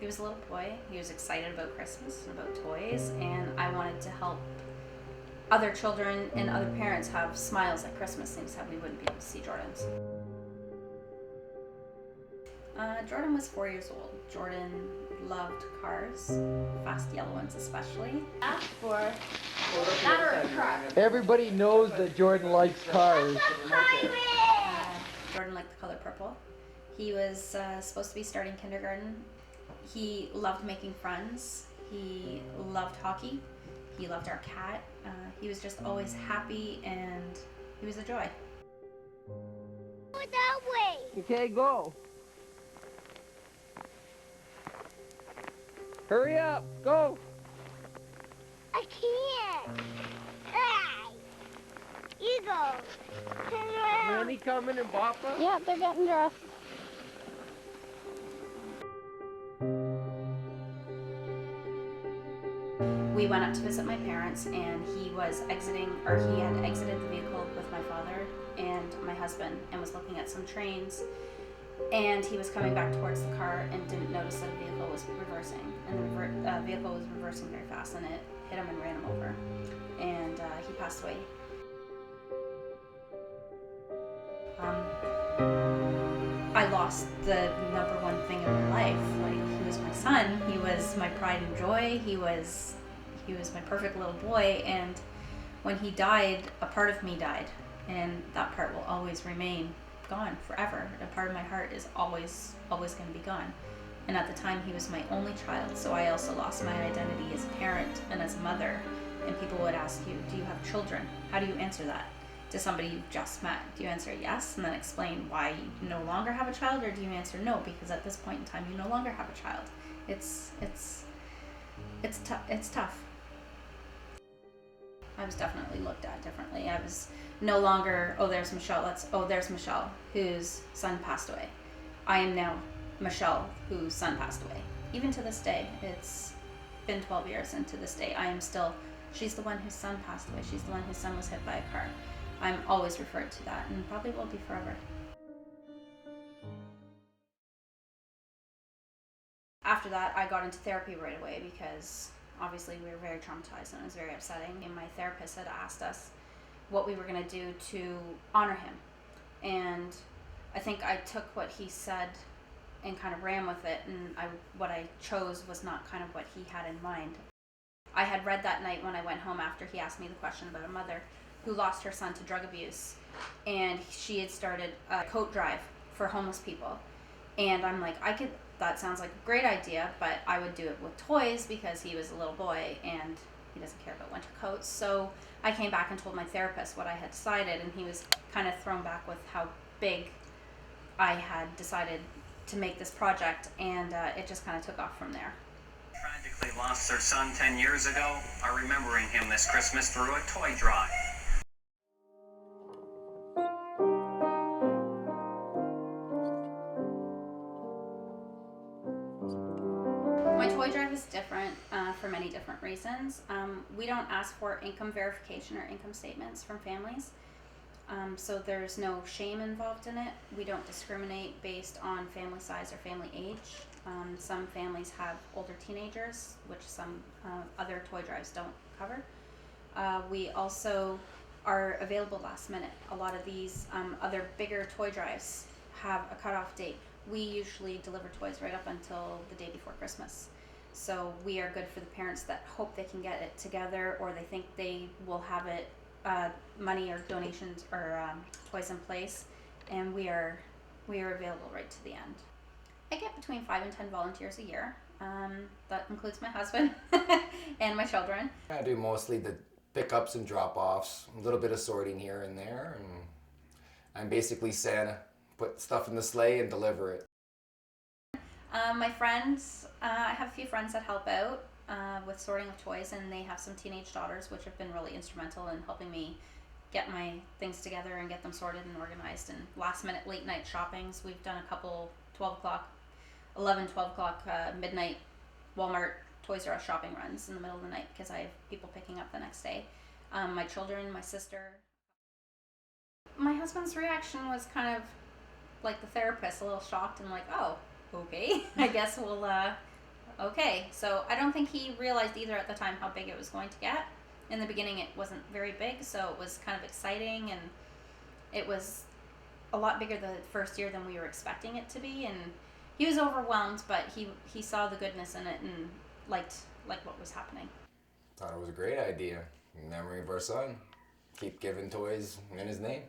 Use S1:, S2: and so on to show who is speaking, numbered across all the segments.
S1: He was a little boy. He was excited about Christmas and about toys, and I wanted to help other children and other parents have smiles at Christmas, things that we wouldn't be able to see Jordan's. Jordan was 4 years old. Jordan loved cars, fast yellow ones especially.
S2: Ask for that or a truck.
S3: Everybody knows that Jordan likes cars.
S1: Jordan liked the color purple. He was supposed to be starting kindergarten. He loved making friends. He loved hockey. He loved our cat. He was just always happy, and he was a joy.
S2: Go that way.
S3: Okay, go. Hurry up, go.
S2: I can't. Ah. You go. Turn around.
S3: Nanny coming and Papa?
S2: Yeah, they're getting dressed.
S1: We went up to visit my parents, and he had exited the vehicle with my father and my husband and was looking at some trains, and he was coming back towards the car and didn't notice that a vehicle was reversing, and the vehicle was reversing very fast, and it hit him and ran him over, and he passed away. I lost the number one thing in my life. Like, he was my son, he was my pride and joy, he was my perfect little boy, and when he died, a part of me died, and that part will always remain gone forever. A part of my heart is always going to be gone. And at the time, he was my only child, so I also lost my identity as a parent and as a mother. And people would ask you, do you have children? How do you answer that to somebody you've just met? Do you answer yes and then explain why you no longer have a child, or do you answer no because at this point in time you no longer have a child? It's tough. I was definitely looked at differently. I was no longer, there's Michelle, whose son passed away. I am now Michelle, whose son passed away. Even to this day, it's been 12 years, and to this day, she's the one whose son passed away. She's the one whose son was hit by a car. I'm always referred to that, and probably will be forever. After that, I got into therapy right away because obviously we were very traumatized and it was very upsetting. And my therapist had asked us what we were going to do to honor him. And I think I took what he said and kind of ran with it, and what I chose was not kind of what he had in mind. I had read that night when I went home after he asked me the question about a mother who lost her son to drug abuse, and she had started a coat drive for homeless people. And I'm like, that sounds like a great idea, but I would do it with toys because he was a little boy and he doesn't care about winter coats. So I came back and told my therapist what I had decided, and he was kind of thrown back with how big I had decided to make this project, and it just kind of took off from there.
S4: Tragically lost their son 10 years ago, are remembering him this Christmas through a toy drive.
S1: My toy drive is different for many different reasons. We don't ask for income verification or income statements from families, so there's no shame involved in it. We don't discriminate based on family size or family age. Some families have older teenagers, which some other toy drives don't cover. We also are available last minute. A lot of these other bigger toy drives have a cutoff date. We usually deliver toys right up until the day before Christmas. So we are good for the parents that hope they can get it together, or they think they will have it, money or donations or toys in place, and we are available right to the end. I get between 5 and 10 volunteers a year. That includes my husband and my children.
S5: I do mostly the pickups and drop-offs, a little bit of sorting here and there, and I'm basically Santa. Put stuff in the sleigh and deliver it.
S1: My friends, I have a few friends that help out with sorting of toys, and they have some teenage daughters, which have been really instrumental in helping me get my things together and get them sorted and organized. And last minute late night shoppings, we've done a couple 12 o'clock midnight Walmart, Toys R Us shopping runs in the middle of the night because I have people picking up the next day. My children, my sister. My husband's reaction was kind of like the therapist, a little shocked and like, oh, okay, I guess we'll okay. So I don't think he realized either at the time how big it was going to get. In the beginning, it wasn't very big, so it was kind of exciting, and it was a lot bigger the first year than we were expecting it to be. And he was overwhelmed, but he saw the goodness in it and liked what was happening.
S5: Thought it was a great idea. In memory of our son. Keep giving toys in his name.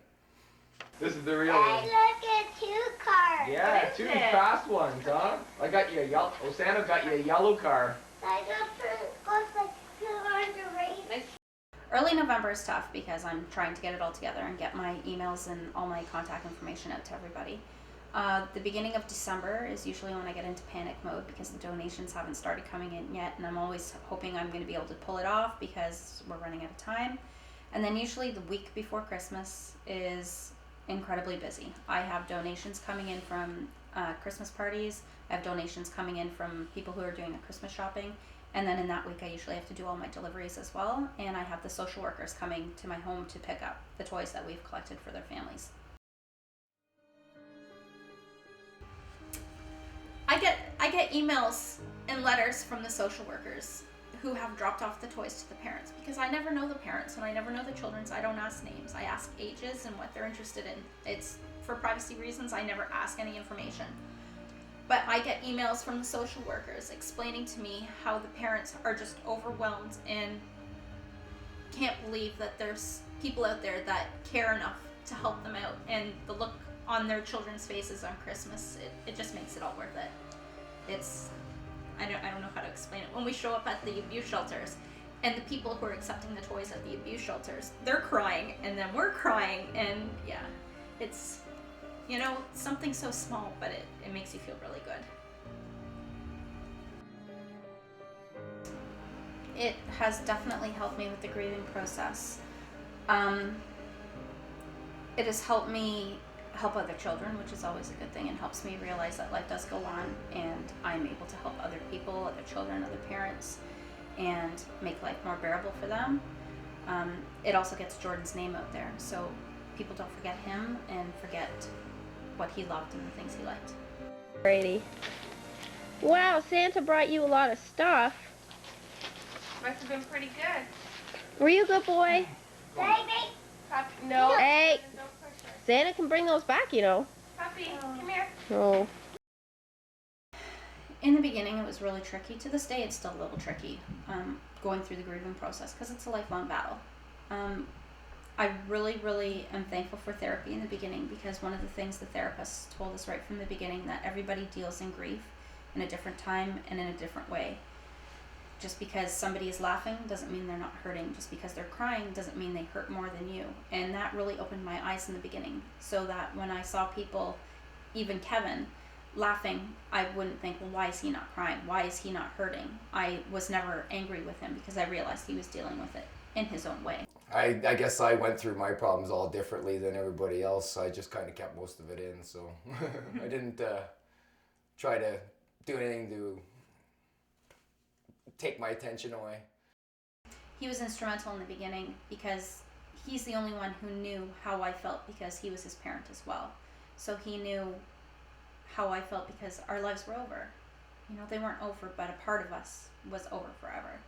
S3: This is the real
S2: I
S3: one.
S2: look at 2 cars.
S3: Yeah, 2 fast ones, huh? I got you a yellow. Oh, Santa got you a yellow car.
S2: I got looks like 2 on the race.
S1: Early November is tough because I'm trying to get it all together and get my emails and all my contact information out to everybody. The beginning of December is usually when I get into panic mode because the donations haven't started coming in yet, and I'm always hoping I'm going to be able to pull it off because we're running out of time. And then usually the week before Christmas is incredibly busy. I have donations coming in from Christmas parties. I have donations coming in from people who are doing a Christmas shopping. And then in that week, I usually have to do all my deliveries as well. And I have the social workers coming to my home to pick up the toys that we've collected for their families. I get emails and letters from the social workers who have dropped off the toys to the parents, because I never know the parents and I never know the children, so I don't ask names. I ask ages and what they're interested in. It's for privacy reasons, I never ask any information. But I get emails from the social workers explaining to me how the parents are just overwhelmed and can't believe that there's people out there that care enough to help them out, and the look on their children's faces on Christmas, it just makes it all worth it. It's, I don't know how to explain it. When we show up at the abuse shelters and the people who are accepting the toys at the abuse shelters, they're crying and then we're crying, and yeah, it's, you know, something so small, but it makes you feel really good. It has definitely helped me with the grieving process. It has helped me help other children, which is always a good thing, and helps me realize that life does go on and I'm able to help other people, other children, other parents, and make life more bearable for them. It also gets Jordan's name out there, so people don't forget him and forget what he loved and the things he liked.
S6: Brady. Wow, Santa brought you a lot of stuff.
S7: Must have been pretty good.
S6: Were you a good boy?
S2: Baby.
S7: Puppy, no.
S6: Hey,
S7: Don't push her.
S6: Santa can bring those back, you know.
S7: Puppy, come here.
S6: Oh.
S1: In the beginning, it was really tricky. To this day, it's still a little tricky, going through the grieving process, because it's a lifelong battle. I really, really am thankful for therapy in the beginning, because one of the things the therapists told us right from the beginning, that everybody deals in grief in a different time and in a different way. Just because somebody is laughing doesn't mean they're not hurting. Just because they're crying doesn't mean they hurt more than you. And that really opened my eyes in the beginning, so that when I saw people, even Kevin, laughing, I wouldn't think, well, why is he not crying? Why is he not hurting? I was never angry with him because I realized he was dealing with it in his own way.
S5: I guess I went through my problems all differently than everybody else. I just kind of kept most of it in, so I didn't try to do anything to take my attention away.
S1: He was instrumental in the beginning because he's the only one who knew how I felt, because he was his parent as well. So he knew how I felt because our lives were over. You know, they weren't over, but a part of us was over forever.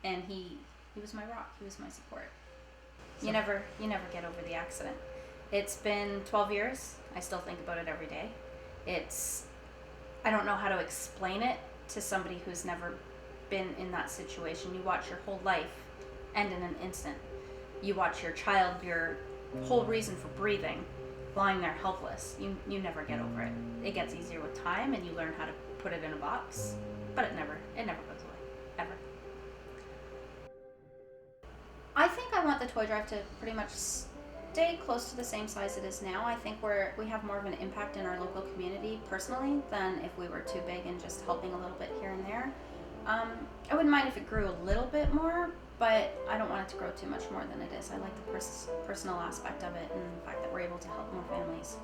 S1: And he was my rock. He was my support. You never get over the accident. It's been 12 years. I still think about it every day. I don't know how to explain it to somebody who's never been in that situation. You watch your whole life end in an instant. You watch your child, your whole reason for breathing, lying there helpless. You never get over it. It gets easier with time, and you learn how to put it in a box, but it never goes away, ever. I think I want the toy drive to pretty much stay close to the same size it is now. I think we have more of an impact in our local community personally than if we were too big and just helping a little bit here and there. I wouldn't mind if it grew a little bit more, but I don't want it to grow too much more than it is. I like the personal aspect of it and the fact that we're able to help more families.